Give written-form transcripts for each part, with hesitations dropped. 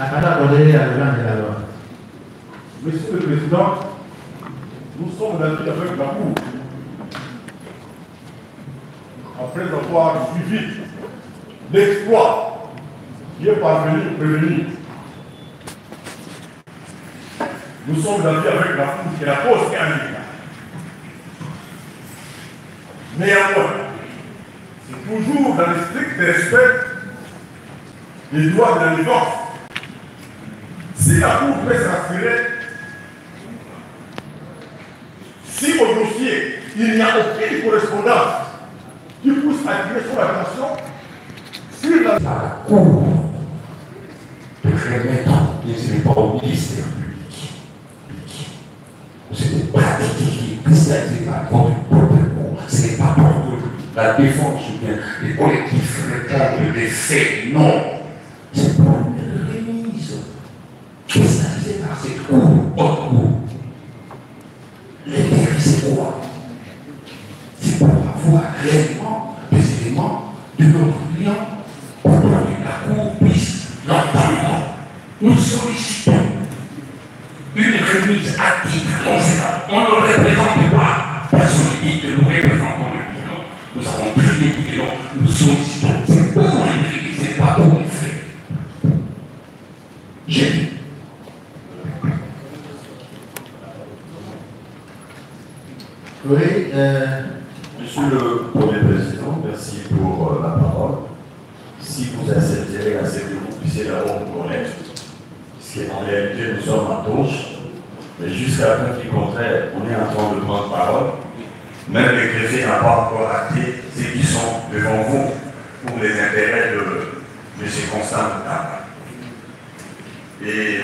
La parole est à l'agent de la loi. Monsieur le Président, nous sommes d'accord avec la Cour. Après avoir suivi l'exploit qui est parvenu au prévenu, nous sommes d'accord avec la Cour et la cause qui est en ligne. Néanmoins, c'est toujours dans le strict respect des droits de la défense. Si la Cour peut s'assurer, si au dossier, il n'y a aucune correspondance qui puisse attirer son attention, sur la Cour de remettre les pas au ministère public. C'est pas qui cristallisé par votre propre mot. Ce n'est pas pour la défense ou bien les collectifs répondent des faits. Non. C'est pour une remise cristallisée par cette cour, autre cour. L'intérêt, c'est quoi? C'est pour avoir réellement des éléments de notre client pour que la cour puisse l'entendre. Nous sollicitons une remise active conséquente. On ne représente pas personnalité que nous représentons le client. Nous avons plus d'équité, donc nous sollicitons. C'est pour une remise, c'est pas pour une fait. J'ai dit. Oui, Monsieur le Premier Président, merci pour la parole. Si vous acceptez à ce que vous puissiez d'abord nous connaître, parce qu'en réalité nous sommes à gauche, mais jusqu'à preuve du contraire, on est en train de prendre parole. Même le greffier n'a pas encore acté ceux qui sont devant vous pour les intérêts de M. Constant Tamba. Et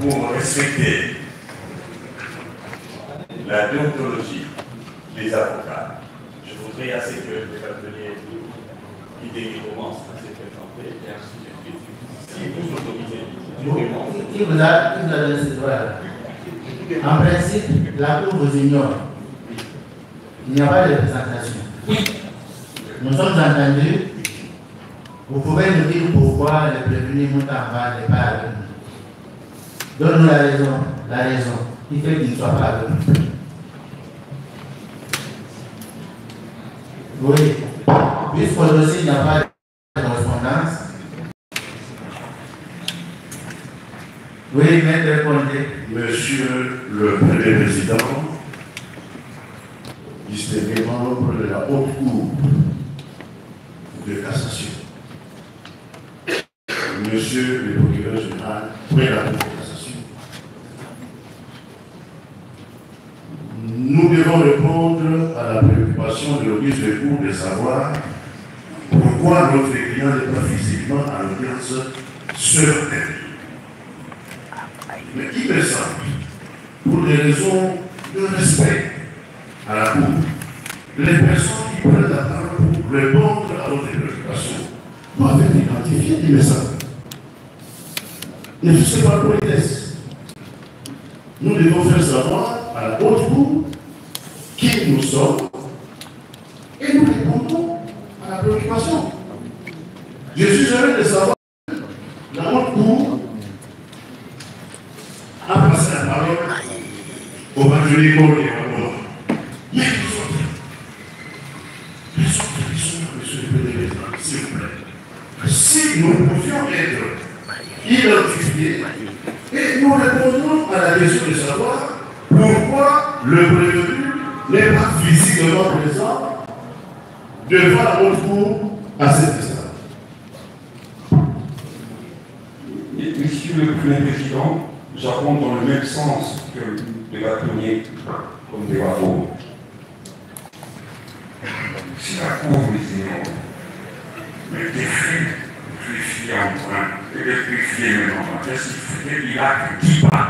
pour respecter la déontologie des avocats, je voudrais à ce que le bâtonnier l'idée qui commence à se présenter et ensuite si vous autorisez. qui vous a donné ce droit? En principe, la Cour vous ignore. Il n'y a pas de représentation. Nous sommes entendus. Vous pouvez nous dire pourquoi le prévenu Moutamba n'est pas avec nous. Donne-nous la raison qui fait qu'il ne soit pas avec nous. Oui, puisqu'au dossier, il n'y a pas de correspondance. Oui, maître, répondez. Monsieur le Premier Président, distingué membre de la Haute Cour de cassation, Monsieur le Procureur général, près de la Cour de cassation, nous devons répondre à la préoccupation de l'office de cour de savoir pourquoi notre client n'est pas physiquement à l'audience sur terre. Mais il me semble, pour des raisons de respect à la Cour, les personnes qui prennent la parole pour répondre à notre préoccupation doivent être identifiées, il me semble. Ne fût-ce pas politesse. Nous devons faire savoir à la haute cour qui nous sommes et nous répondons à la préoccupation. Je suis heureux de savoir que la haute cour a passé la parole au bâtonnier et au mort. Mais les autres questions, monsieur le Président, s'il vous plaît. Si nous pouvions être identifiés et nous répondons à la question de savoir pourquoi le prévenu n'est pas physiquement présent devant la haute cour à cet instant. Monsieur le Premier Président, j'apprends dans le même sens que le bâtonnier comme des bateaux. Si la Cour les ignore, mais des faits purifiés en train et des purifiés maintenant, qu'est-ce qu'il fait? Il a que 10 pas.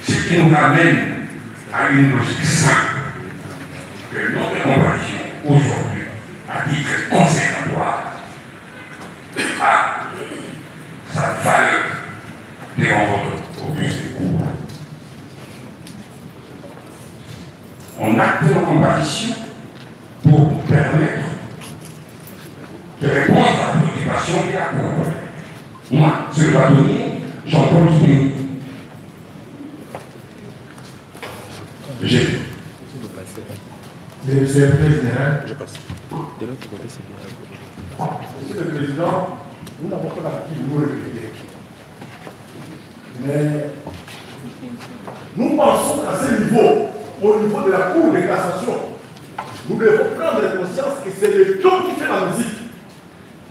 Ce qui nous amène à une logique simple que notre compagnie aujourd'hui, à titre conservatoire, a sa valeur devant votre office de cour. On acte nos compagnies pour nous permettre de répondre à la préoccupation de la Cour. Moi, sur le bâtonnier, j'entends du pays. J'ai. Le secrétaire général. Monsieur le Président, nous n'avons pas l'habitude de nous répéter. Mais nous pensons qu'à ce niveau, au niveau de la Cour de cassation, nous devons prendre conscience que c'est le ton qui fait la musique.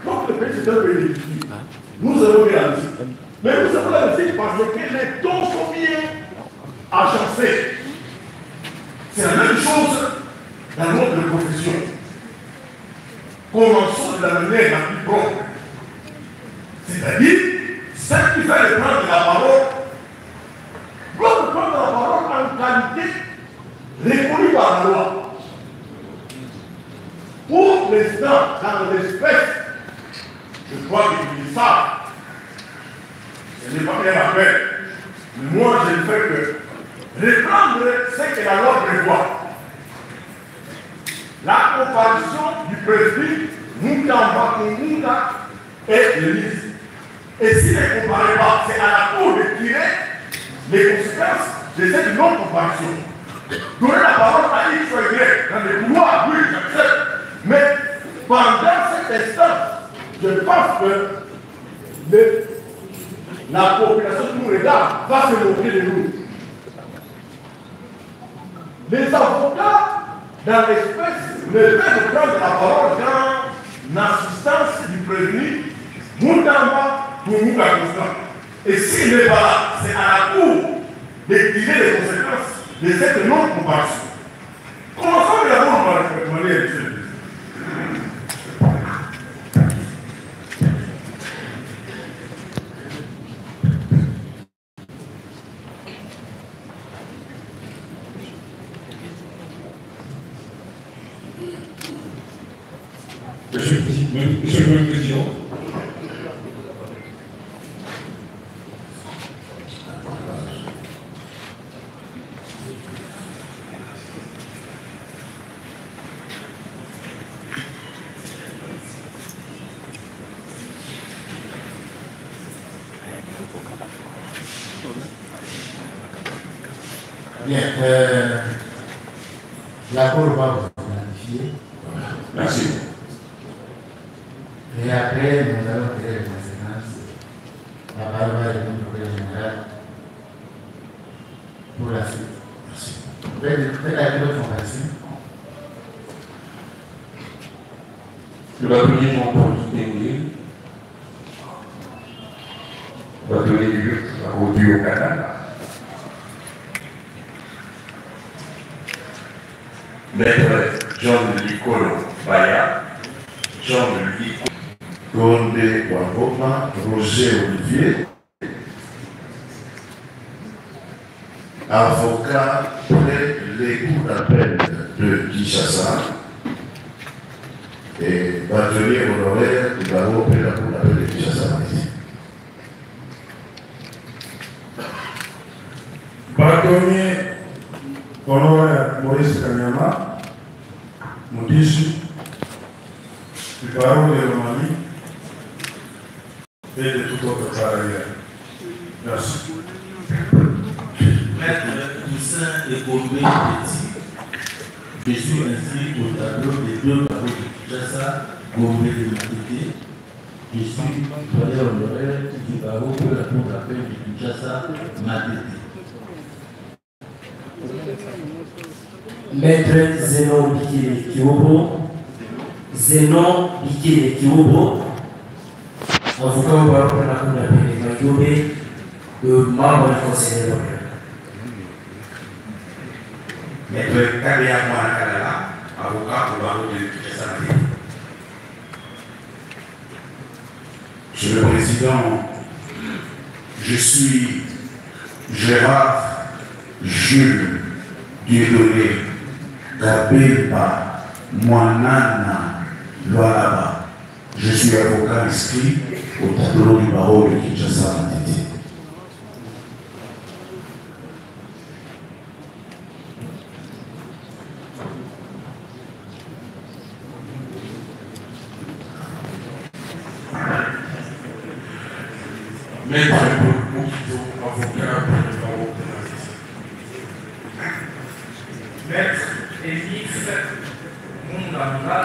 Donc le pays, c'est un pays de musique. Nous avons bien la musique. Mais nous avons la musique parce que les tons sont bien agencés. C'est la même chose dans notre profession. Commençons de la manière la plus propre. C'est-à-dire, celle qui va prendre la parole doit prendre la parole en qualité reconnue par la loi. Pour l'instant, dans l'espèce, je crois qu'ils disent ça. Ce n'est pas bien la peine. Mais moi, je ne fais que reprendre ce que la loi prévoit. La comparution du président Moukamba Kongunga est l'église. Et si ne comparez pas, c'est à la Cour de tirer les conséquences de cette non-comparution. Donner la parole à X ou Y dans les couloirs, oui, j'accepte. Mais pendant cet instant, je pense que la population qui nous regarde va se moquer de nous. Les avocats, dans l'espèce, ne peuvent prendre la parole dans l'assistance du prévenu Moutamba Kongunga Constant. Et s'il n'est pas là, c'est à la Cour de tirer les conséquences de cette non-comparution. Commençons d'abord par le demander à M. le Président. Monsieur le Président, Bien, la Cour va vous identifier. merci. Et après, nous allons tirer les conséquences. La parole va être au procureur général pour la suite. Merci. Faites la votre compassion. Le bâtonnier Jean-Paul Tengué, bâtonnier du lutte, rendu au Canada. Maître John Licolo Baya, John Licolo Condé Wangoma, Roger Olivier, avocat près les cours d'appel de Kinshasa et bâtonnier honoraire du barreau près la cour d'appel de Kinshasa. Bâtonnier honoraire Maurice Kanyama, Moudissi, du barreau de Romani et de tout autre carrière. Merci. Maître Toussaint et Gourbet Petit, je suis inscrit au tableau des deux barreaux de Kinshasa, Gourbet de Matete. Je suis doyen honoraire du barreau pour la cour d'appel de Kinshasa, Matete. Maître Zénon Bikele Kiobo, Zénon Bikele Kiobo, avocat au barreau pour la cour d'appel de Makiobe, le membre du conseil de l'ordre. Maître Kabea Mouanakalala, avocat au barreau de Kinshasa. Monsieur le Président, je suis Gérard Jules Dieudonné Kabeba Mouanana Loalaba. Je suis avocat inscrit au tableau du barreau de Kinshasa. Maître Mokito, avocat pour les barreaux de la justice. Maître Elif Munganga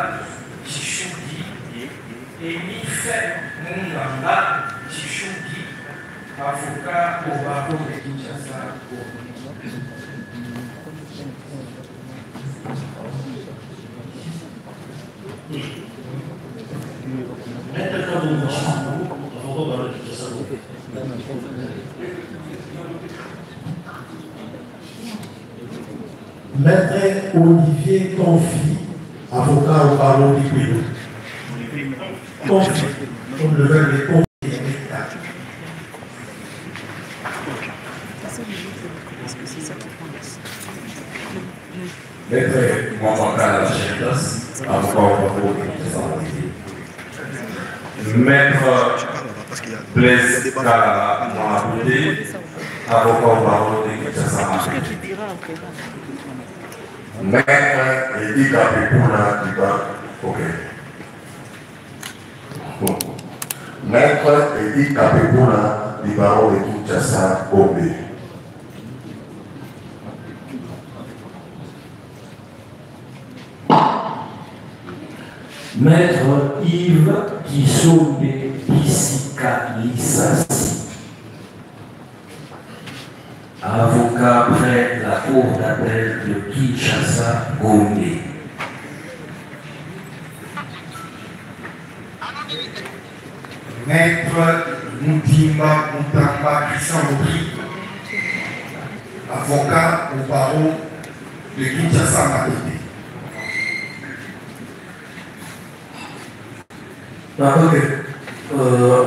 Chishugi, Elif Munganga Chishugi, avocat au barreau de Kinshasa. Maître Olivier Confi, avocat au barreau du Québec. Confi, comme le verbe est confi. Maître Mwambaka Lachentas, avocat au barreau de Maître Blaise Kalala Mwabouté, avocat au barreau de Kinshasa. Maître Edith Apipuna Diba, ok. Maître Edith Apipuna du barreau de Kinshasa, Gombe. Maître Yves Kisombe Bisika Lissassi, avocat près la cour d'appel de Kinshasa, Gombe. Maître Moutimba Moutamba Kissamori, avocat au barreau de Kinshasa, Matete.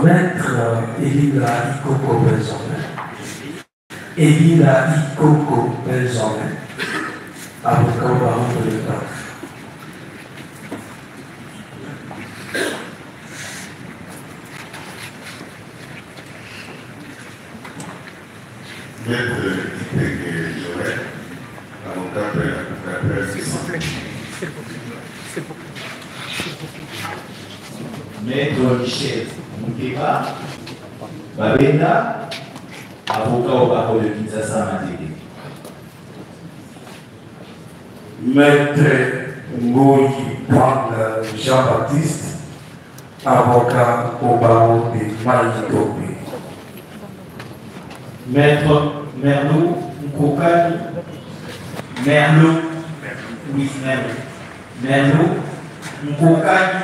Maître Elila Ikoko Benzome, Elila Ikoko Benzome, avocat au barreau de l'État. Maître Ipeke Joël, avocat de la presse. Maître Michel Moukeba, Babenda, avocat au barreau de Kinshasa, Matete. Maître Ngoyi Panga Jean-Baptiste, avocat au barreau de Maïtopé. Maître Merlou Nkokani, Merlou, oui, Merlou Nkokani,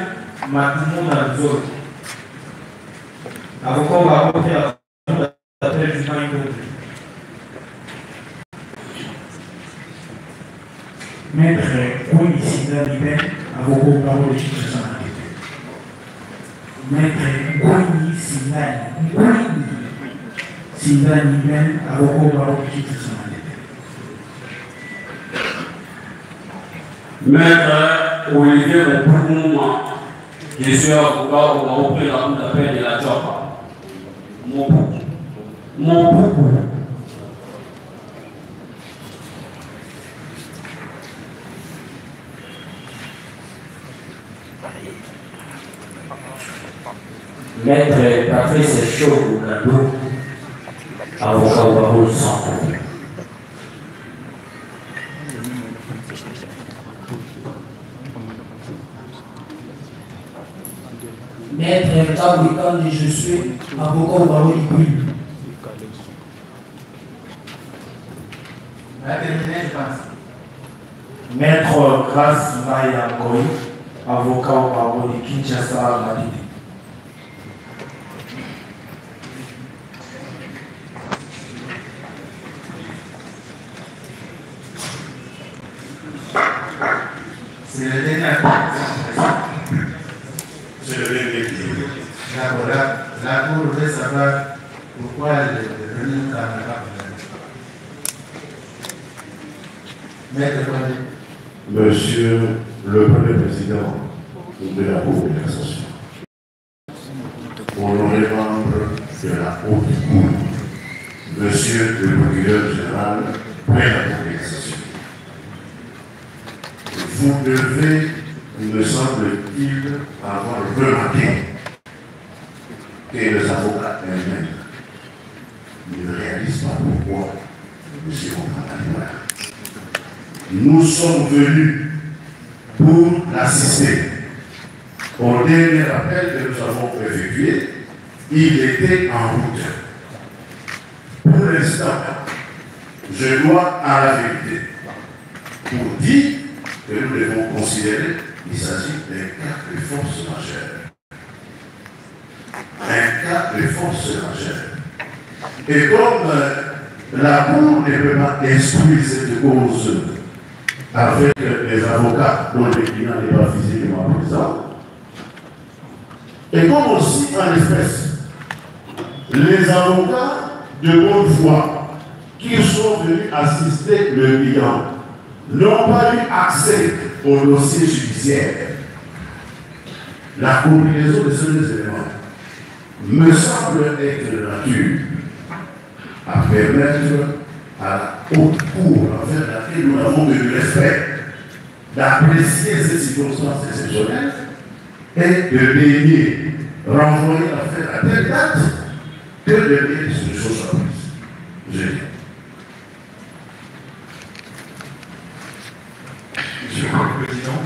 Matumuna Nzori, avocat au barreau de l'appel du Maïtopé. Maître Kouni Sida Liben, avocat au barreau de Kinshasa. Maître Kouni Sida Liben, avocat au barreau de Kinshasa. Maître Olivier Moukouma, je suis avocat au barreau de la cour d'appel de la Djapa. Mon beaucoup. Maître Patrice Chaud Gado, avocat au barreau de Santo. Maître Tawikan de Je suis, avocat au barreau du Puy. Maître Grace Maya Ngoyi, avocat au barreau de Kinshasa, Matete. C'est le dernier. C'est le dernier qui est. D'accord, la Cour veut savoir pourquoi elle est venue dans la Maître Condé. Monsieur le Premier Président de la Cour de cassation, honoré membre de la Haute Cour, Monsieur le Procureur général de la Cour de cassation, vous devez, me semble-t-il, avoir remarqué que les avocats eux-mêmes il ne réalise pas pourquoi nous serons en train. Nous sommes venus pour l'assister. Au dernier appel que nous avons effectué, il était en route. Pour l'instant, je dois à la vérité pour dire que nous devons considérer qu'il s'agit d'un cas de force majeure. Un cas de force majeure. Et comme la Cour ne peut pas instruire cette cause avec les avocats dont le client n'est pas physiquement présent, et comme aussi en espèce, les avocats de bonne foi qui sont venus assister le client n'ont pas eu accès au dossier judiciaire. La combinaison de ces deux éléments me semble être de nature à permettre à la haute cour, envers laquelle nous avons eu le respect, d'apprécier ces circonstances exceptionnelles et de daigner renvoyer l'affaire à telle date que de daigner sur les choses soient prises. Je dis. Monsieur le Président,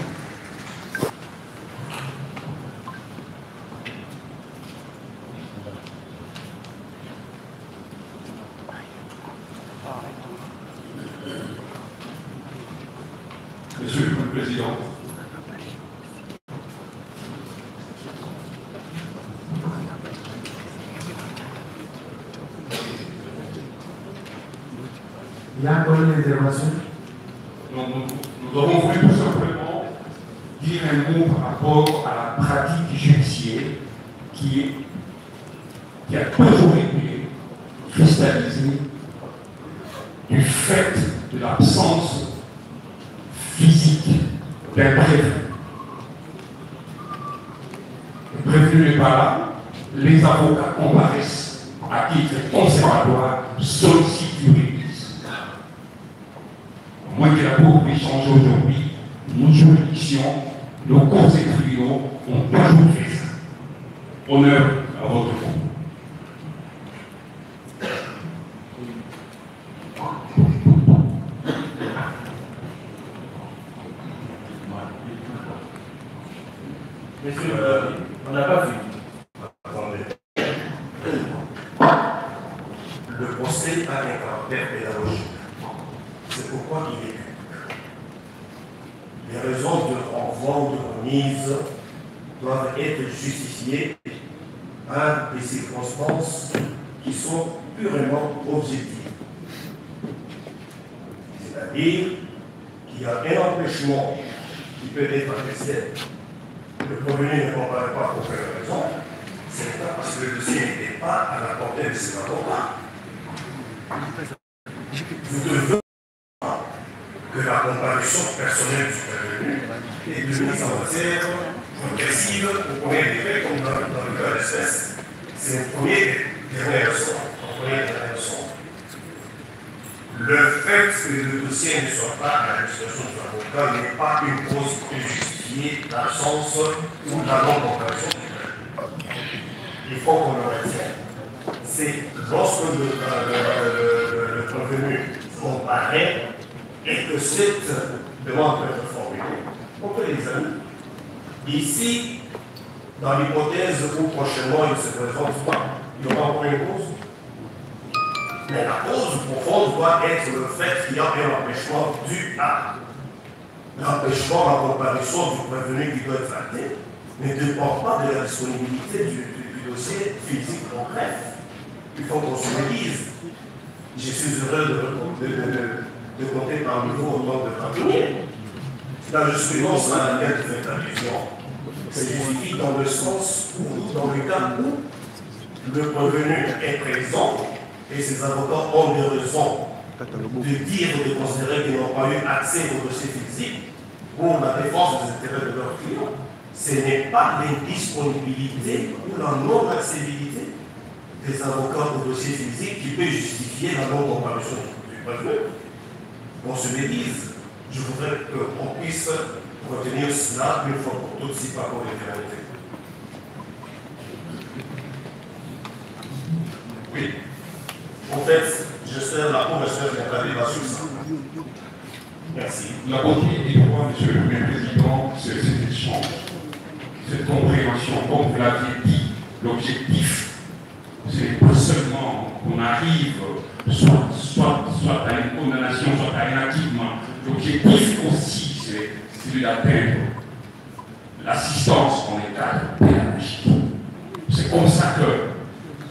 Monsieur le Président, il y a encore une intervention. nous avons voulu tout simplement dire un mot par rapport à la pratique judiciaire qui a toujours été cristallisée du fait de l'absence physique d'un prévenu. Le prévenu n'est pas là, les avocats comparaissent à titre conservatoire, sollicitent l'Église. À moins que la Cour puisse changer aujourd'hui, nos juridictions, nos cours et tribunaux ont toujours fait ça. Honneur à votre Cour. Monsieur, on n'a pas fini. Attendez. Le procès a un caractère pédagogique. C'est pourquoi il est public. Les raisons de renvoi ou de remise doivent être justifiées par des circonstances qui sont purement objectives. C'est-à-dire qu'il y a un empêchement qui peut être apprécié. Le prévenu ne comparaît pas pour quelle raison. C'est parce que le dossier n'était pas à la portée de ses avocats. Vous devez que la comparution personnelle du prévenu est devenue en matière progressive au premier degré, comme dans le cas d'espèce. C'est le premier des derniers leçons. Le fait que le dossier ne soit pas à la discrétion de l'avocat n'est pas une cause qui peut justifier l'absence ou la non-comparution du prévenu. Il faut qu'on le retienne. C'est lorsque le prévenu comparaît et que cette demande peut être formulée, on peut l'examiner. Ici, dans l'hypothèse où prochainement il ne se présente pas, il y aura encore une cause. Mais la cause profonde doit être le fait qu'il y a un empêchement dû à l'empêchement, la comparution du prévenu qui doit être acté, ne dépend pas de la disponibilité du dossier physique en greffe. Il faut qu'on se le dise. Je suis heureux de compter parmi vous au nom de Cantonnier. La jurisprudence à laquelle vous faites allusion se justifie dans le sens où, dans le cas où le prévenu est présent et ses avocats ont des raisons de dire ou de considérer qu'ils n'ont pas eu accès au dossier physique pour la défense des intérêts de leurs clients. Ce n'est pas l'indisponibilité ou la non-accessibilité des avocats au dossier physique qui peut justifier la non-comparution du prévenu. On se le dise. Je voudrais qu'on puisse retenir cela une fois pour toutes, si pas pour l'éternité. Oui. Au fait, j'espère la professeure Moukadi va suivre ça. Merci. La beauté du droit, Monsieur le Premier Président, c'est cet échange, cette compréhension, comme vous l'avez dit, l'objectif, c'est pas seulement qu'on arrive soit à une condamnation, soit à un acquittement. L'objectif aussi, c'est celui d'atteindre l'assistance dans les cadres pédagogiques. C'est comme ça que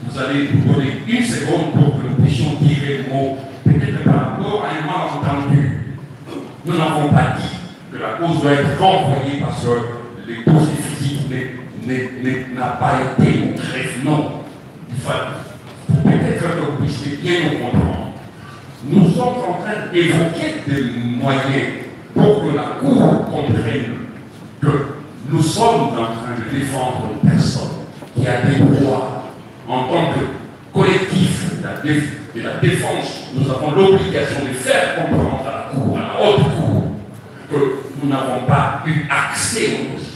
vous allez nous donner une seconde pour que nous puissions dire le mot, peut-être par rapport à un malentendu. Nous n'avons pas dit que la cause doit être renvoyée parce que les causes physiques n'a pas été mon greffe. Non. Peut-être que vous puissiez bien nous comprendre. Nous sommes en train d'évoquer des moyens pour que la Cour comprenne que nous sommes en train de défendre une personne qui a des droits en tant que collectif de la défense. Nous avons l'obligation de faire comprendre à la Cour, à la haute Cour, que nous n'avons pas eu accès aux dossiers.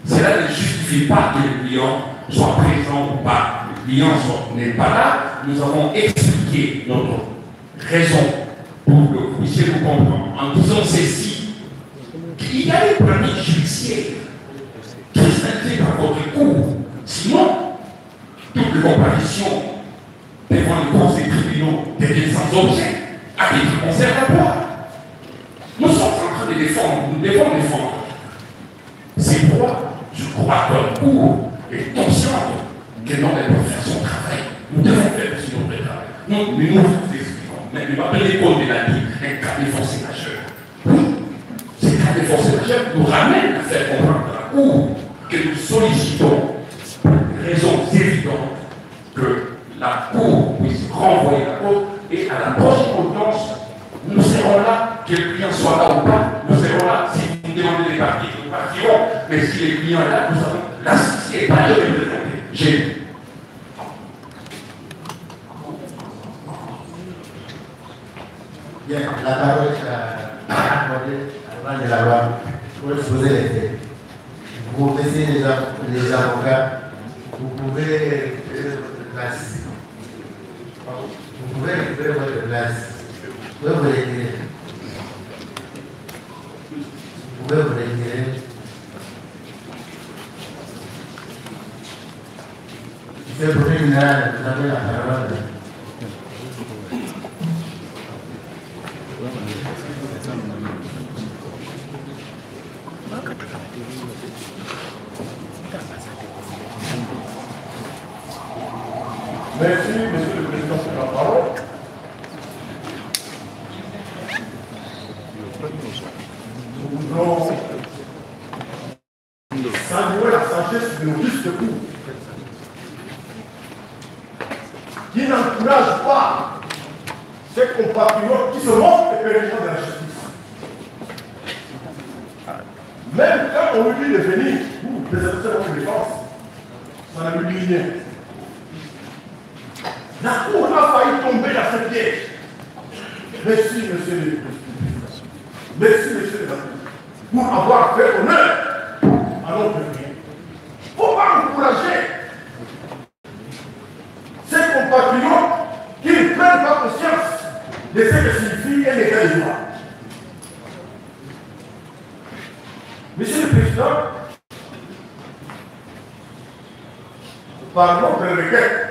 Cela ne justifie pas que le client soit présent ou pas. Le client n'est pas là. Nous avons expliqué notre raison pour que vous puissiez nous comprendre en disant ceci. Il y a des pratiques judiciaires qui s'intègrent par votre cours. Sinon, toutes les comparaisons devant les cours des tribunaux deviennent sans objet, à titre conservatoire. Nous sommes en train de défendre, nous devons défendre ces droits. Je crois que le cours est conscient que non, elle doit faire son travail. Nous devons faire aussi notre travail. Mais nous vous expliquons. Mais l'école de la vie, un cas de force majeure. Oui, ces cas de force majeure nous ramènent à faire comprendre à la Cour que nous sollicitons raisons évidentes que la Cour puisse renvoyer la cause et à la prochaine audience, nous serons là, que le client soit là ou pas, nous serons là. Si vous nous demandez des parties, nous partirons. Mais si le client est là, nous allons l'assister, pas le représenter. J'ai bien, la parole est accordée avant de la loi pour exposer les faits. Vous connaissez les avocats, vous pouvez récupérer votre place. Vous pouvez récupérer votre place. Vous pouvez vous retirer. Vous pouvez vous retirer. Monsieur le Premier général, vous avez la parole. Merci, Monsieur le Président, pour la parole. Nous voulons saluer la sagesse de nos justes cours, qui n'encouragent pas ces compatriotes qui se montrent les pérégrins de la justice. Même quand on lui dit de venir pour présenter votre défense, ça ne lui dit rien. La Cour a failli tomber dans ce piège. Merci, Monsieur le Président. Merci, Monsieur le Président, pour avoir fait honneur à notre pays. Il ne faut pas encourager ces compatriotes qui ne prennent pas conscience de ce que signifie un état de droit. Monsieur le Président, par notre requête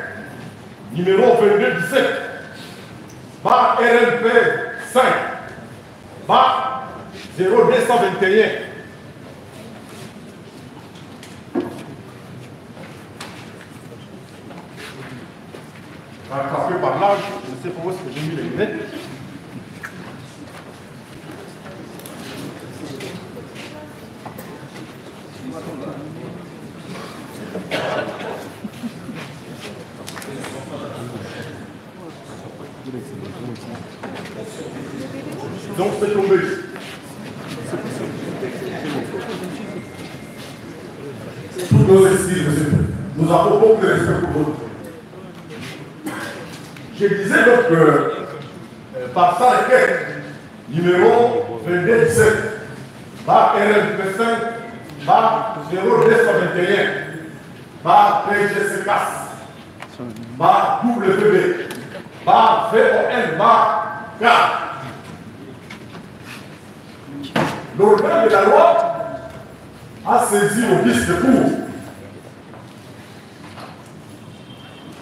numéro 2217, bar RLP 5, bar 0221. Rattrapé par l'âge, je ne sais pas où est-ce que j'ai mis les lunettes. Donc c'est tombé. Toutes nos excuses, monsieur. Nous avons beaucoup de respect pour vous. Je disais donc que par sa requête numéro 2217, bar RLP5, bar 0221, bar PGCCAS, bar WB, bar VON bar K. L'organe de la loi a saisi le vice de cour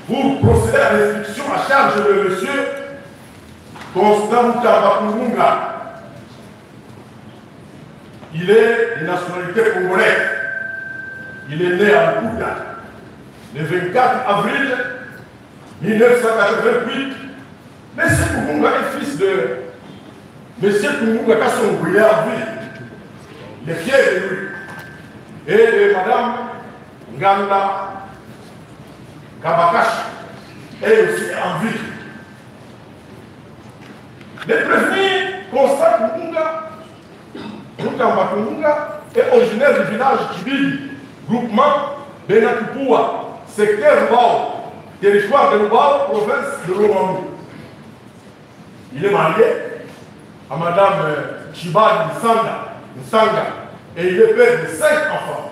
pour procéder à l'instruction à charge de monsieur Constant Moukabakounga. Il est de nationalité congolaise. Il est né à Bouddha le 24 avril 1988. M. Kounga est fils de M. Kounga Kassongo, il est à vie. Il est fier de lui. Et de Mme Nganda Kabakashi, elle est aussi en vie. Le prévenu Constant Kounga est originaire du village Kibili, groupement Benakipua, secteur Mbao, territoire de Mbao, province de Lomamou. Il est marié à Mme Chibali Nsanga et il est père de 5 enfants.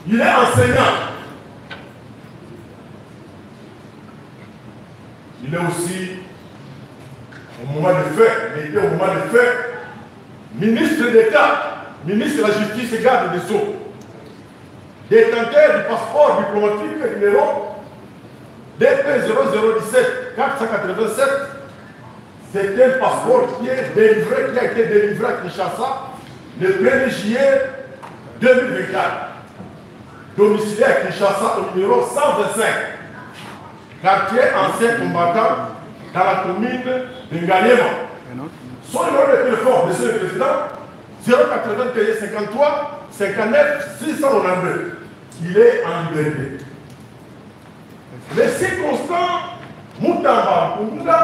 Il est enseignant. Il est aussi, au moment de fait, il était au moment de fait, ministre d'État, ministre de la Justice et garde des Sceaux, détenteur du passeport diplomatique numéro DP 0017 487. C'est un passeport qui a été délivré à Kinshasa le 1er juillet 2024. Domicilié à Kinshasa au numéro 125, quartier ancien combattant dans la commune de Ngaliema. Son numéro de téléphone, monsieur le Président, 081 53 59 692. Il est en liberté. M. Constant Moutamba Kounga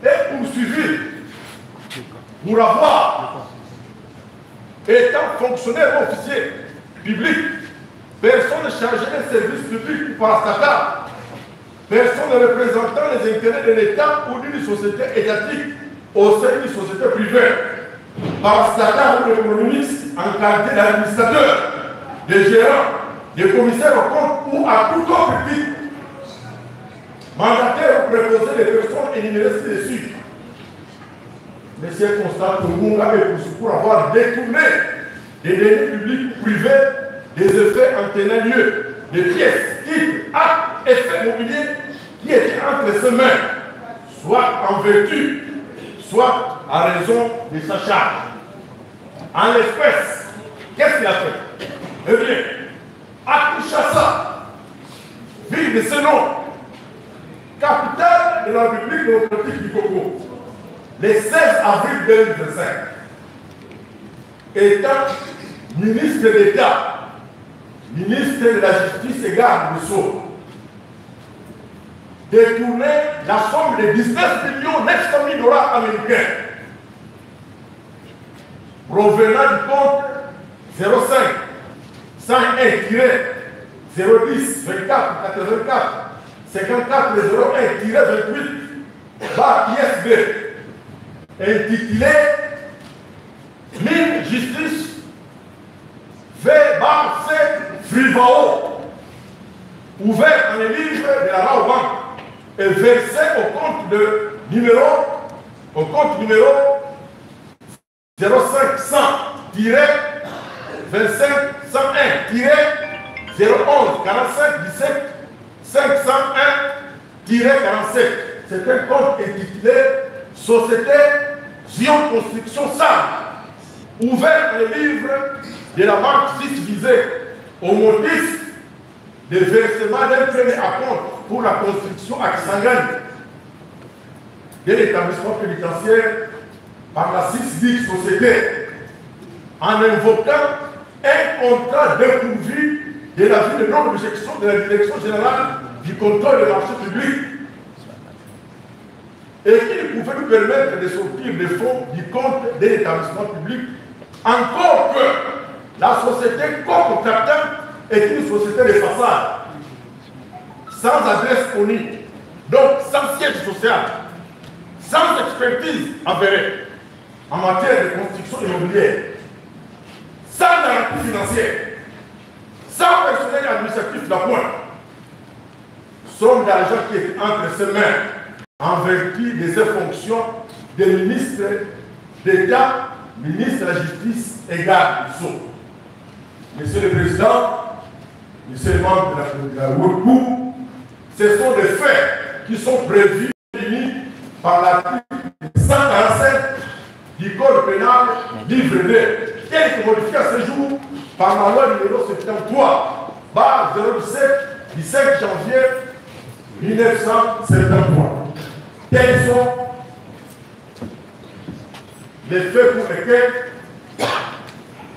est poursuivi pour avoir, étant fonctionnaire officier public, personne chargée d'un service public ou parastatal, personne représentant les intérêts de l'État ou d'une société étatique au sein d'une société privée, parastatal ou économiste en qualité d'administrateur, de gérant, de commissaire au compte ou à tout autre titre, mandataire ou préposé des personnes énumérées ci-dessus. M. Constant Kounga est poursuivi pour avoir détourné des deniers publics ou privés des effets en tenant lieu de pièces, titres, actes, effets mobiliers qui étaient entre ses mains, soit en vertu, soit à raison de sa charge. En l'espèce, qu'est-ce qu'il a fait? Eh bien, à Kinshasa, ville de ce nom, capitale de la République démocratique du Congo, le 16 avril 2025, étant ministre d'État, ministre de la Justice et garde des Sceaux, détourner la somme de 19 900 000 dollars américains provenant du compte 05 101-010 24 84 54 01-28 bar ISB intitulé Mine Justice V bar C Frivao, ouvert en livre de la Raobank et versé au compte numéro 05 100 25 101 011 45 17 501 47. C'est un compte intitulé Société Zion Construction Sable, ouvert dans le livre de la banque 6 visée au motif de versement d'un premier compte pour la construction à Kisangani de l'établissement pénitentiaire par la 6 société, en invoquant un contrat dépourvu de la vie de non-objection de la Direction générale du contrôle des marchés publics et qui pouvait nous permettre de sortir des fonds du compte de l'établissement public, encore que la société co-contractante est une société de façade, sans adresse connue, donc sans siège social, sans expertise avérée en matière de construction immobilière, sans garantie financière, sans personnel administratif d'appoint, somme d'argent qui est entre ses mains en vertu de ses fonctions de ministre d'État, ministre de la Justice et garde du sceau. Monsieur le Président, Monsieur le membre de la Haute Cour, ce sont des faits qui sont prévus par l'article 147 du Code pénal, livre 2, qui a été modifié à ce jour par la loi numéro 73, barre 07 du 5 janvier 1973. Quels sont les faits pour lesquels,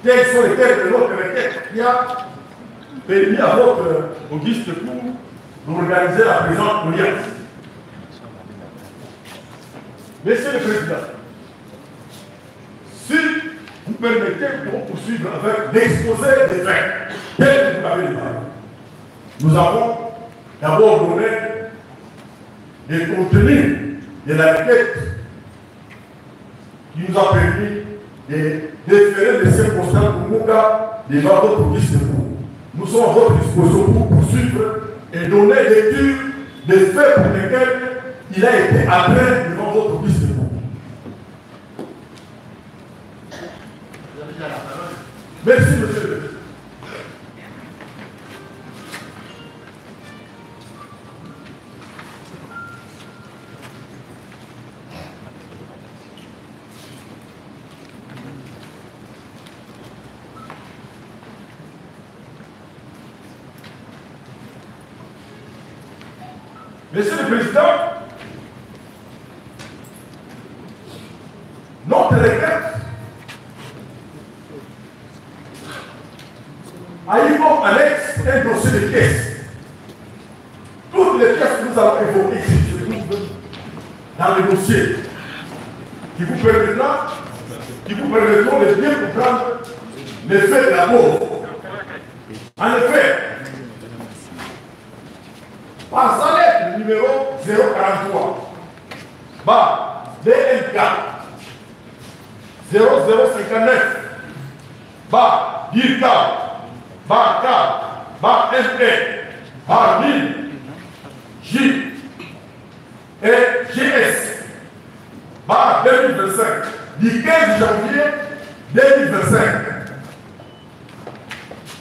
quels sont les faits de notre requête qui a permis à votre auguste cour d'organiser la présente audience. Monsieur le Président, si vous permettez qu'on poursuive avec l'exposé des faits, tel que vous l'avez demandé, nous avons d'abord donné les contenus de la requête qui nous a permis de déférer les circonstances pour Munga devant votre auguste cour. Nous sommes à votre disposition pour poursuivre et donner lecture des faits pour lesquels il a été appelé devant votre auguste cour. Merci, monsieur le Président. Monsieur le Président, notre requête a eu comme annexe un dossier de pièces. Toutes les pièces que nous avons évoquées ici se trouvent dans le dossier qui vous permettront de bien comprendre les faits de la mort. En effet, par sa lettre numéro 043, bas DNK 0059, bas DIRCA, bas K, bas FP, bas MIL, J et GS, bas 2025, du 15 janvier 2025.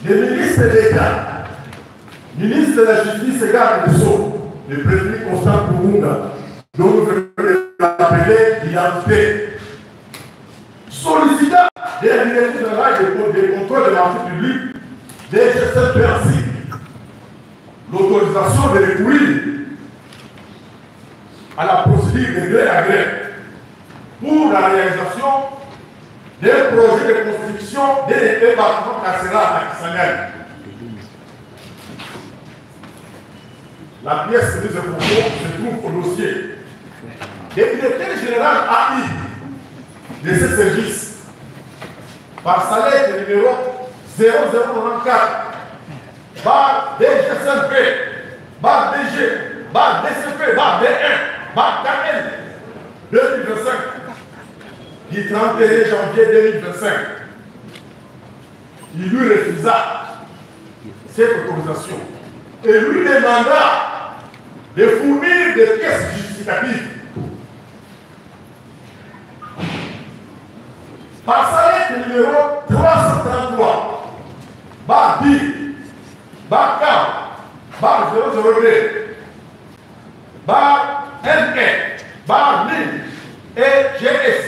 Le ministre d'État, ministre de la Justice et garde des Sceaux, le président Constant Koumounga, dont nous venons d'appeler l'identité, sollicitant de la direction générale des contrôles de l'argent public des gesteurs ainsi l'autorisation de recourir à la procédure de gré à gré pour la réalisation d'un projet de construction d'un bâtiment carcéral à Kisangani. La pièce que nous évoquons se trouve au dossier. Le directeur général AI de ce service, par sa lettre numéro 0094, bar DGSMP, bar DG, bar DCP, bar D1, bar KN 2025, du 31 janvier 2025, il lui refusa cette autorisation et lui demanda de fournir des pièces justificatives. Par sa lettre numéro 333, bar B, bar K, bar 002, bar NK, bar MIN et GS,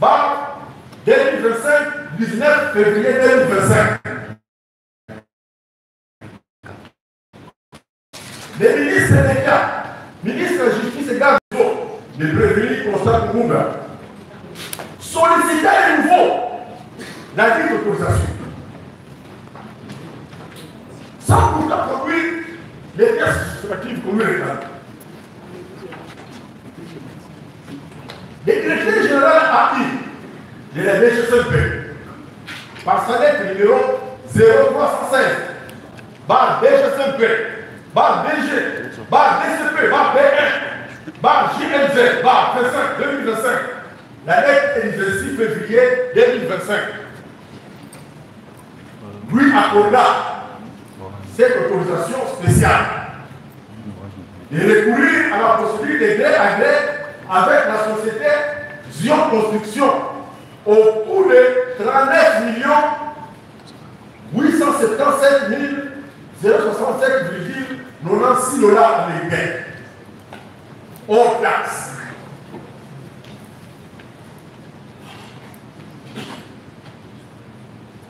bar 2025, 19 février 2025. Le ministre de l'État, ministre de la Justice et garde des Sceaux, le prévenu Constant Koumounga, solliciter à nouveau la dite autorisation. Sans pourtant produire les pièces justificatives qu'on lui réclame. Le directeur général AI de la DGSMP, par sa lettre numéro 0316, bar DGSMP, bar DG, bar DCP, bar B1, bar JLZ, bar 25 2025, la lettre est du 26 février 2025. Lui accorda cette autorisation spéciale et recourir à la procédure de gré à gré avec la société Zion Construction au coût de 39 877 067,96 $ américains hors taxe.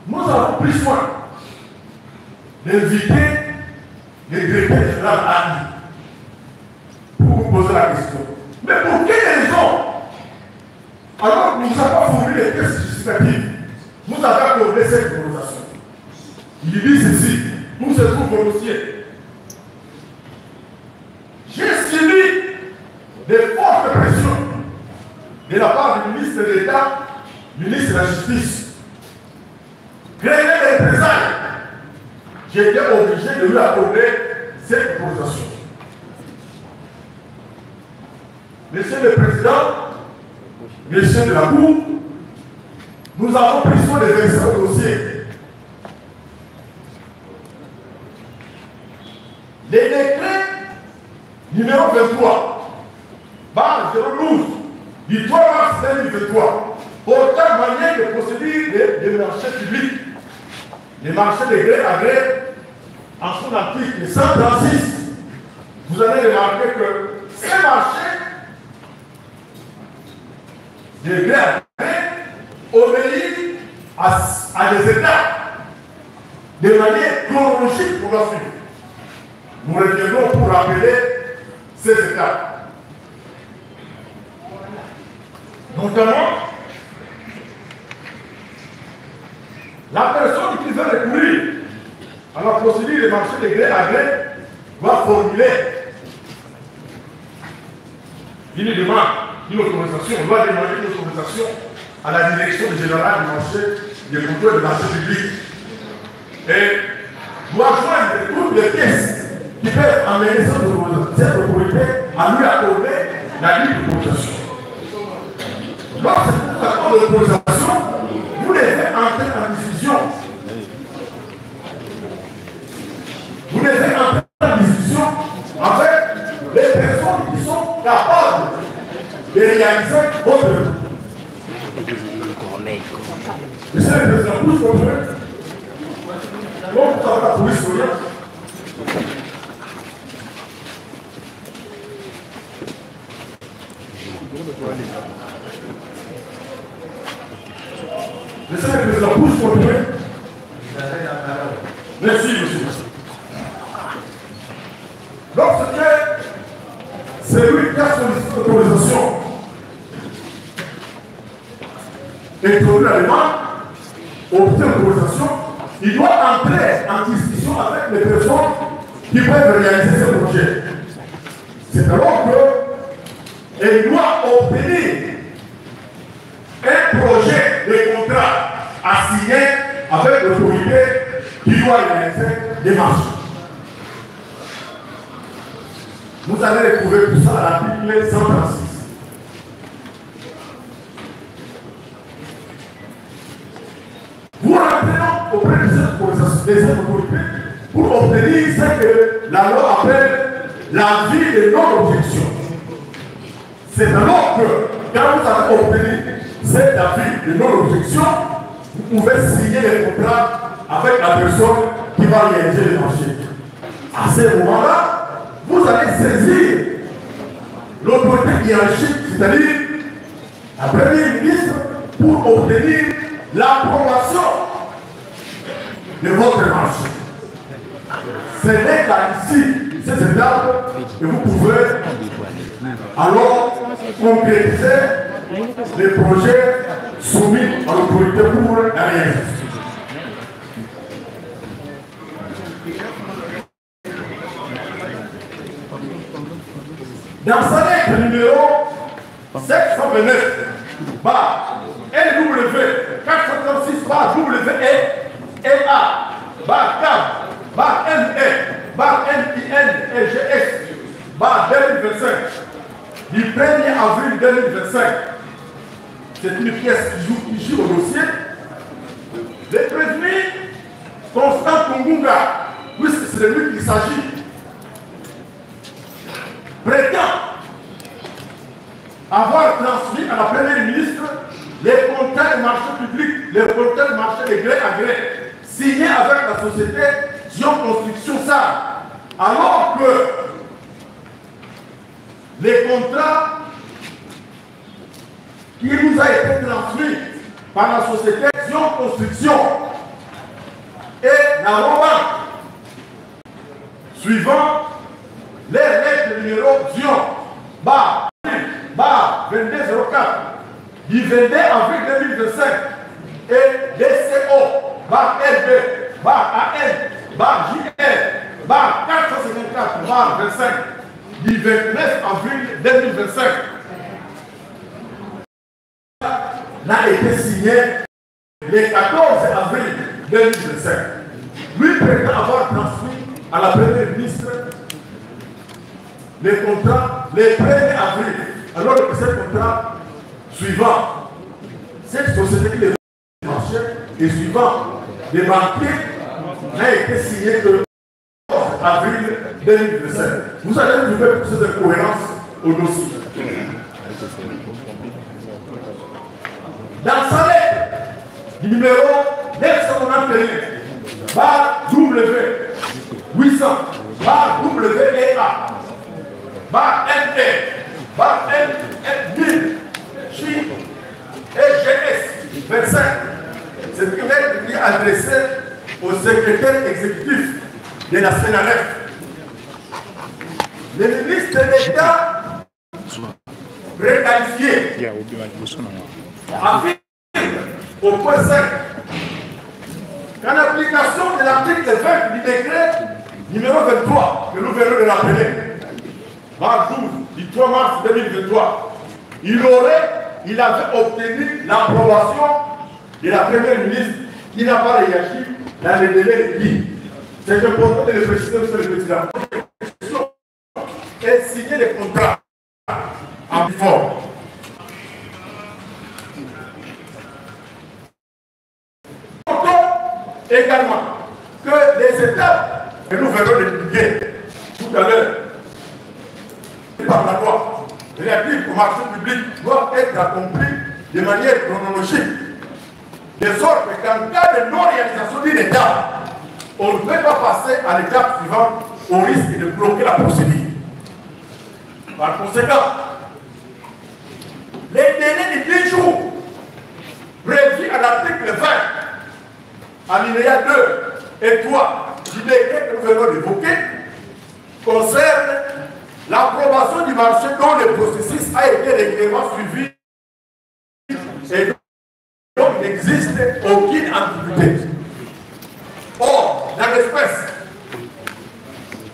Nous avons pris soin d'inviter le directeur général Ali pour vous poser la question. Mais pour quelle raison, alors que nous avons fourni les pièces justificatives, nous avons accordé cette autorisation? Il dit ceci, nous se trouvons au dossier. J'ai subi des fortes pressions de la part du ministre de l'État, ministre de la Justice. Créer des représailles. J'ai été obligé de lui accorder cette autorisation. Monsieur le Président, Monsieur de la Cour, nous avons pris soin de verser au dossier. Les décrets numéro 23, barre 012, du 3 mars 2023, portant manière de procédure des marchés publics, les marchés de gré à gré, en son article 136, vous allez remarquer que ces marchés de gré à gré obéissent à des étapes de manière chronologique pour la suite. Nous reviendrons pour rappeler ces étapes. Notamment, la personne qui veut recourir à la procédure de marché de gré à gré doit formuler une demande, une autorisation, on doit demander une autorisation à la direction générale du marché de contrôle de marché public et doit joindre toutes les pièces qui peuvent amener cette autorité à lui accorder la libre d'autorisation. Lorsque vous accordez l'autorisation, vous devez entrer en discussion. Vous devez entrer en discussion avec les personnes qui sont capables de réaliser votre œuvre. Monsieur le Président, vous comprenez? Donc, vous avez la police souriante. Monsieur le Président, vous comprenez? Merci, monsieur. Lorsque celui qui a sollicité l'autorisation introduit la demande, obtient l'autorisation, il doit entrer en discussion avec les personnes qui peuvent réaliser ce projet. C'est alors qu'il doit obtenir un projet de contrat à signer avec l'autorité qui doit réaliser des marches. Vous allez retrouver tout ça à l'article 136. Vous rentrez auprès de cette autorité pour obtenir ce que la loi appelle l'avis de non-objection. C'est alors que, quand vous avez obtenu cet avis de non-objection, vous pouvez signer les contrats avec la personne qui va réaliser le marché. À ce moment-là, vous allez saisir l'autorité hiérarchique, c'est-à-dire la première ministre, pour obtenir l'approbation de votre marché. Ce n'est qu'à ici, ces étapes, que vous pouvez alors concrétiser les projets soumis à l'autorité pour la réalisation. Dans sa lettre numéro 729, LW 436 WEA, CAB, ME, NINEGS, 2025, du 1er avril 2025, c'est une pièce qui joue au dossier. Le prévenu Constant Kongunga, puisque c'est de lui qu'il s'agit, avoir transmis à la première ministre les contrats de marché public, les contrats de marché de gré à gré, signés avec la société Zion Construction SAR. Alors que les contrats qui nous a été transmis par la société Zion Construction et la Robank, suivant les règles numéro Zion, bar 2204, du 22 avril 2025, et DCO, bar L2, bar AN, bar JR, bar 454, bar 25, du 29 avril 2025, n'a été signé le 14 avril 2025. Lui prétend avoir transmis à la première ministre les contrats le 1er avril, alors que ce contrat suivant, cette société qui les marchés et suivant les banquiers n'a été signé que le 14 avril 2025. Vous allez trouver pour cette incohérence au dossier. Dans sa lettre numéro 991, bar W 800, bar WEA, bar NE, bar N1000, J et GS 25, c'est une lettre qui est adressée au secrétaire exécutif de la CNRF. Le ministre de l'État préqualifié affirme au point 5 qu'en application de l'article 20 du décret numéro 23, que nous venons de rappeler, par 12 du 3 mars 2023, il avait obtenu l'approbation de la première ministre qui n'a pas réagi dans les délais requis. C'est important de le préciser, monsieur le président. Et signer les contrats en forme. Également que les étapes que nous venons de publier tout à l'heure par la loi relative au marché public doivent être accomplies de manière chronologique, de sorte qu'en cas de non-réalisation d'une étape, on ne peut pas passer à l'étape suivante au risque de bloquer la procédure. Par conséquent, les délais de 10 jours prévus à l'article 20, alinéa 2 et 3 du décret que nous venons d'évoquer concerne l'approbation du marché dont le processus a été régulièrement suivi et dont il n'existe aucune ambiguïté. Or, dans l'espèce,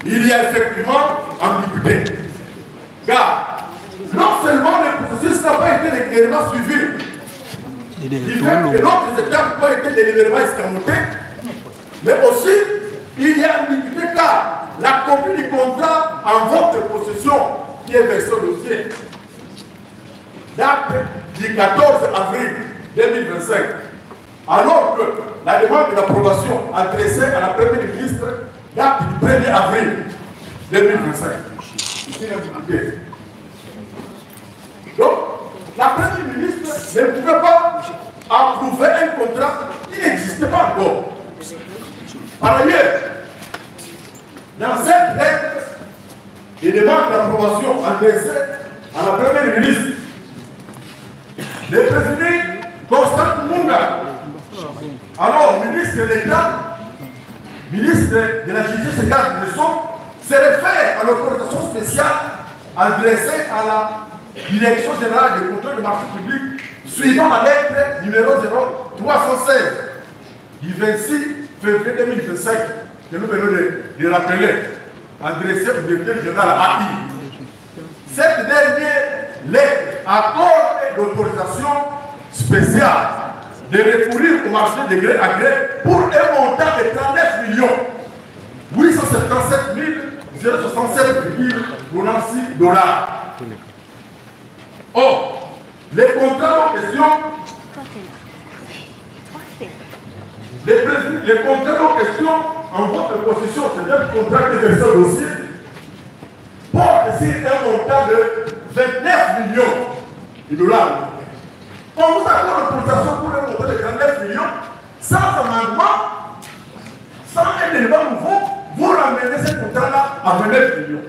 il y a effectivement ambiguïté. Car non seulement le processus n'a pas été régulièrement suivi, il fait que d'autres étapes ont été délibérément escamotées, mais aussi il y a ambiguïté car la copie du contrat en votre possession qui est versée au dossier date du 14 avril 2025, alors que la demande d'approbation adressée à la première ministre date du 1er avril 2025. Donc, la première ministre ne pouvait pas approuver un contrat qui n'existait pas encore. Par ailleurs, dans cette lettre, il demande d'approbation adressée à la première ministre. Le président Constant Munga, alors ministre de l'État, ministre de la Justice et garde des Sceaux, se réfère à l'autorisation spéciale adressée à la Direction générale des contrôles de marché public suivant la lettre numéro 0316 du 26 février 2025 que nous venons de rappeler, adressée au directeur général AI. Cette dernière lettre accorde l'autorisation spéciale de recourir au marché de gré à gré pour un montant de 39 877 067,96 $. Or, les contrats en question, les contrats en question en votre possession, c'est-à-dire le contrat qui est versé au dossier, portent ici un montant de 29 de dollars. On vous accorde l'autorisation pour le montant de 49 millions, sans amendement, sans un élément nouveau, vous ramenez ce contrat-là à 29 millions.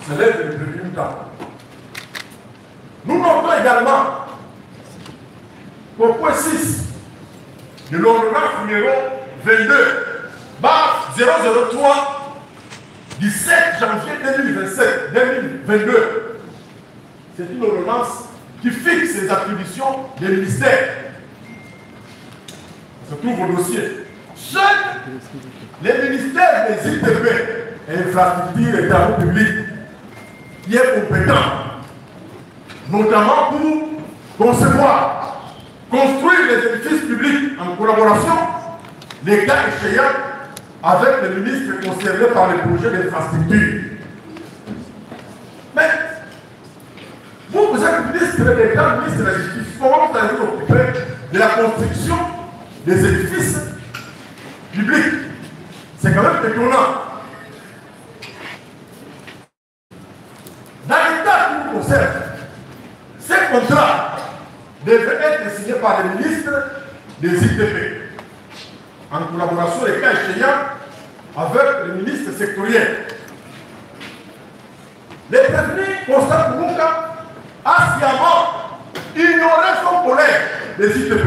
Ça laisse le premier temps. Nous notons également qu'au point 6 de l'ordonnance numéro 22/003 du 7 janvier 2022, c'est une ordonnance qui fixe les attributions des ministères. Ça se trouve au dossier. Seuls les ministères des ITP, infrastructures et travaux publics, qui est compétent, notamment pour concevoir, construire les édifices publics en collaboration, les cas échéants, avec les ministres concernés par les projets d'infrastructure. Mais, vous êtes ministre des grands ministres de la Justice, comment vous allez vous occuper de la construction des édifices publics? C'est quand même étonnant. Dans l'état qui nous concerne, ces contrats devaient être signés par les ministres des ITP, en collaboration les cas échéants avec les ministres sectoriels. Les prévenus Constant Kourouka a sciemment ignoré son collègue des ITP.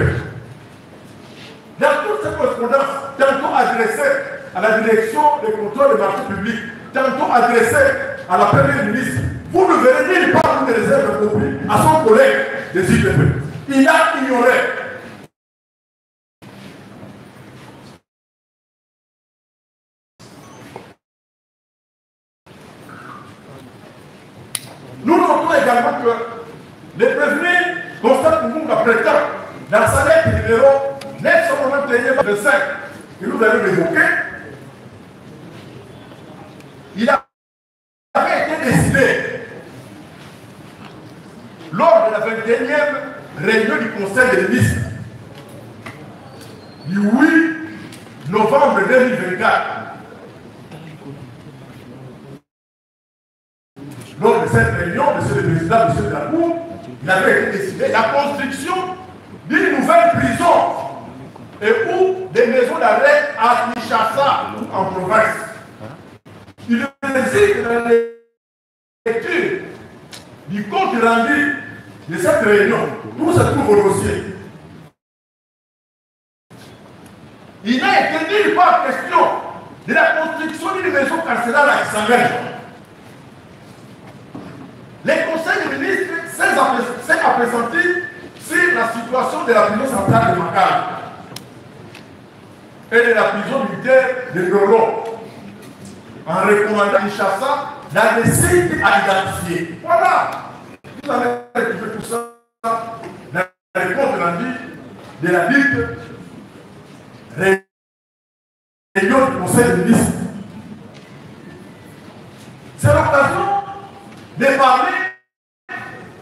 Dans toutes ces correspondances, tantôt adressées à la direction des contrôles des marchés publics, tantôt adressées à la première ministre, vous ne verrez nulle part une réserve compris à son collègue des ITP. Il a ignoré. Nous notons également que les prévenus Constant Kourouka prétend, dans sa lettre numéro 991-25 que nous allons évoquer, il avait été décidé lors de la 21e réunion du Conseil des ministres du 8 novembre 2024. Lors de cette réunion, M. le Président, M. Dakou, il avait été décidé la construction d'une nouvelle prison et ou des maisons d'arrêt à Kinshasa ou en province. Il réside dans la lecture du compte rendu de cette réunion. Tout se trouve au dossier. Il n'a été nulle part question de la construction d'une maison carcérale à Kisangani. Les conseils des ministres s'est apprécié sur la situation de la prison centrale de Makala et de la prison militaire de Grolo, en recommandant Kinshasa dans des sites à identifier. Voilà. Vous avez retrouvé tout ça dans les comptes rendus de la dite réunion du Conseil des ministres. C'est l'occasion de parler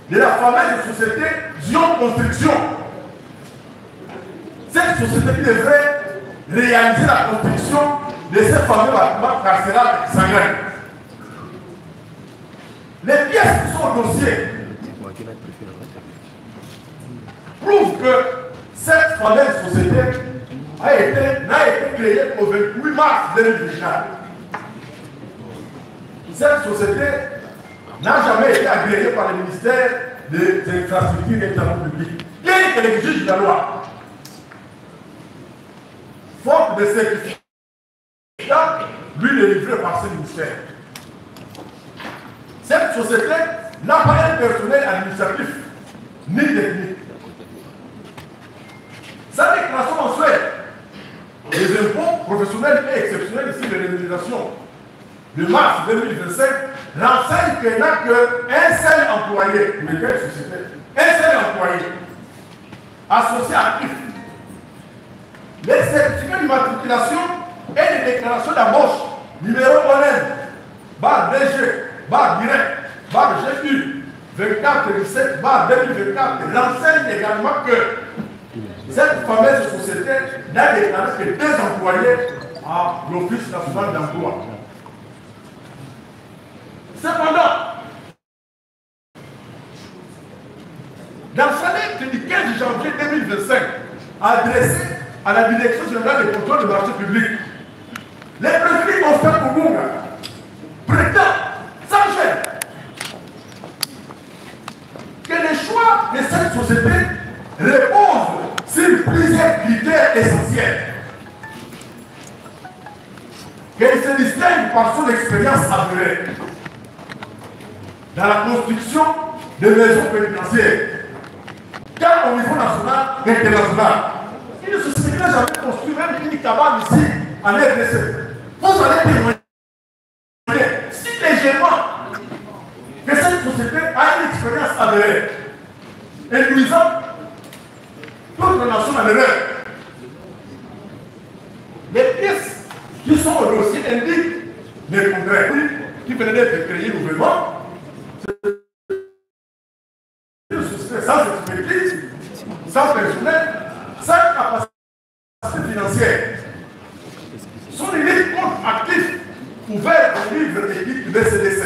de la fameuse société Zion Construction. Cette société qui devrait réaliser la construction de ces fameux bâtiments carcérales sanguins. Les pièces qui sont au dossier prouvent que cette fameuse société n'a été créée au 28 mars 2024. Cette société n'a jamais été agréée par le ministère des infrastructures et des travaux publics. Qui est l'exige de la loi? Faute de certificat, lui délivré par ce ministère. Cette société n'a pas un personnel administratif ni technique. Sa déclaration mensuelle des impôts professionnels et exceptionnels ici de l'indemnisation de mars 2025 renseigne qu'il n'a qu'un seul employé pour lesquels société. Un seul employé associé actif. Les certificats d'immatriculation et les déclarations d'embauche numéro ONN, barre DG, barre direct, barre GU, 24-17, barre 2024, renseigne également que cette fameuse société n'a déclaré que 2 employés à l'Office national d'emploi. Cependant, janvier 2025, adressé à la Direction générale des contrôles des marchés publics. Les préfets ont fait pour nous, prétendent, sans gêne, que les choix de cette société reposent sur plusieurs critères essentiels. Qu'elle se distingue par son expérience avérée dans la construction de maisons pénitentiaires, car au niveau national et international, une société n'a jamais construit même une cabane ici en RDC. Vous allez témoigner si légèrement que cette société a une expérience avérée, induisant toute la nation à l'erreur. Les pièces qui sont au dossier indiquent les contraires qui venaient d'être créés nouvellement. Sans expertise, sans personnel, sans capacité financière. Son unique compte actif ouvert au livre d'équipe du BCDC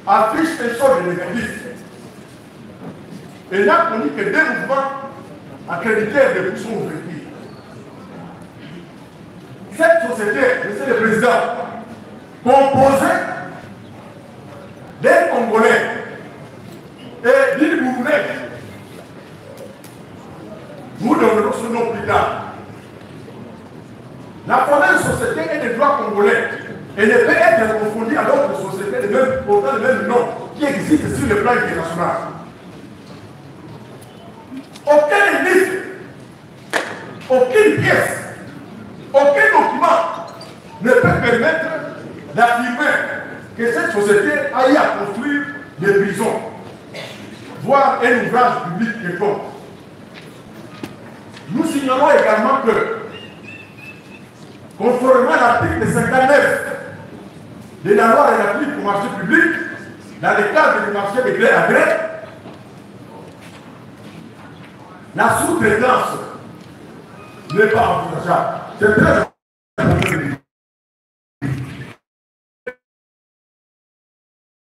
affiche un solde négatif. Et n'a connu que 2 mouvements accréditaires depuis son ouverture. Cette société, monsieur le Président, composée d'un Congolais et d'une Bourgoulaise, nous donnerons ce nom plus tard. La première société est de droit congolais et ne peut être confondue à d'autres sociétés de même, portant le même nom qui existent sur le plan international. Aucun indice, aucune pièce, aucun document ne peut permettre d'affirmer que cette société a eu à construire des prisons, voire un ouvrage public quelconque. Nous signalons également que, conformément à l'article 59 de la loi relative au marché public, dans le cadre du marché de gré à gré, la sous-traitance n'est pas envisageable. C'est très